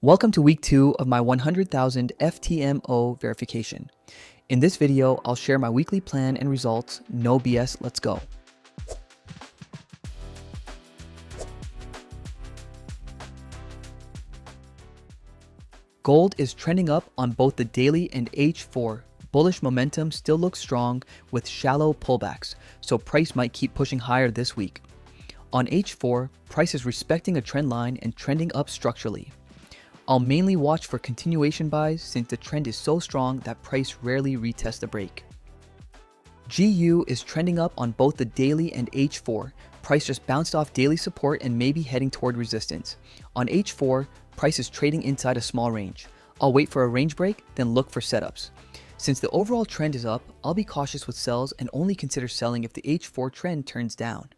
Welcome to week 2 of my 100,000 FTMO verification. In this video, I'll share my weekly plan and results. No BS, let's go. Gold is trending up on both the daily and H4. Bullish momentum still looks strong with shallow pullbacks, so price might keep pushing higher this week. On H4, price is respecting a trend line and trending up structurally. I'll mainly watch for continuation buys since the trend is so strong that price rarely retests the break. GU is trending up on both the daily and H4. Price just bounced off daily support and may be heading toward resistance. On H4, price is trading inside a small range. I'll wait for a range break, then look for setups. Since the overall trend is up, I'll be cautious with sells and only consider selling if the H4 trend turns down.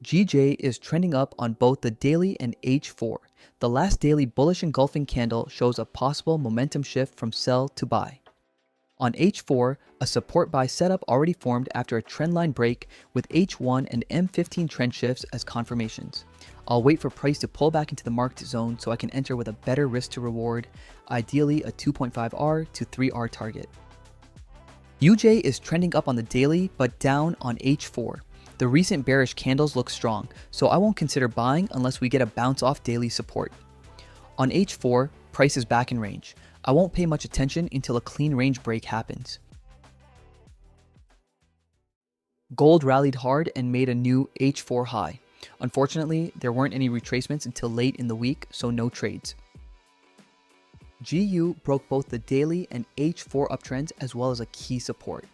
GJ is trending up on both the daily and H4. The last daily bullish engulfing candle shows a possible momentum shift from sell to buy. On H4, a support buy setup already formed after a trendline break with H1 and M15 trend shifts as confirmations. I'll wait for price to pull back into the marked zone so I can enter with a better risk to reward, ideally a 2.5R to 3R target. UJ is trending up on the daily but down on H4. The recent bearish candles look strong, so I won't consider buying unless we get a bounce off daily support. On H4, price is back in range. I won't pay much attention until a clean range break happens. Gold rallied hard and made a new H4 high. Unfortunately, there weren't any retracements until late in the week, so no trades. GU broke both the daily and H4 uptrends as well as a key support.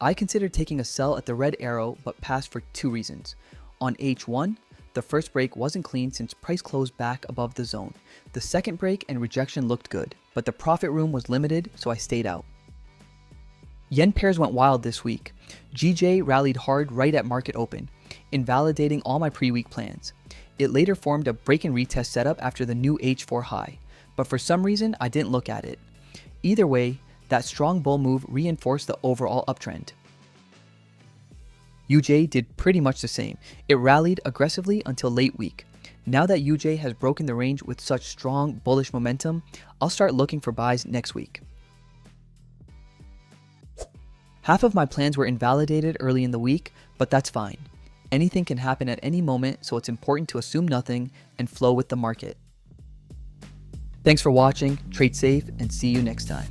I considered taking a sell at the red arrow but passed for two reasons. On H1, the first break wasn't clean since price closed back above the zone. The second break and rejection looked good, but the profit room was limited, so I stayed out. Yen pairs went wild this week. GJ rallied hard right at market open, invalidating all my pre-week plans. It later formed a break and retest setup after the new H4 high, but for some reason I didn't look at it. Either way, that strong bull move reinforced the overall uptrend. UJ did pretty much the same. It rallied aggressively until late week. Now that UJ has broken the range with such strong bullish momentum, I'll start looking for buys next week. Half of my plans were invalidated early in the week, but that's fine. Anything can happen at any moment, so it's important to assume nothing and flow with the market. Thanks for watching, trade safe, and see you next time.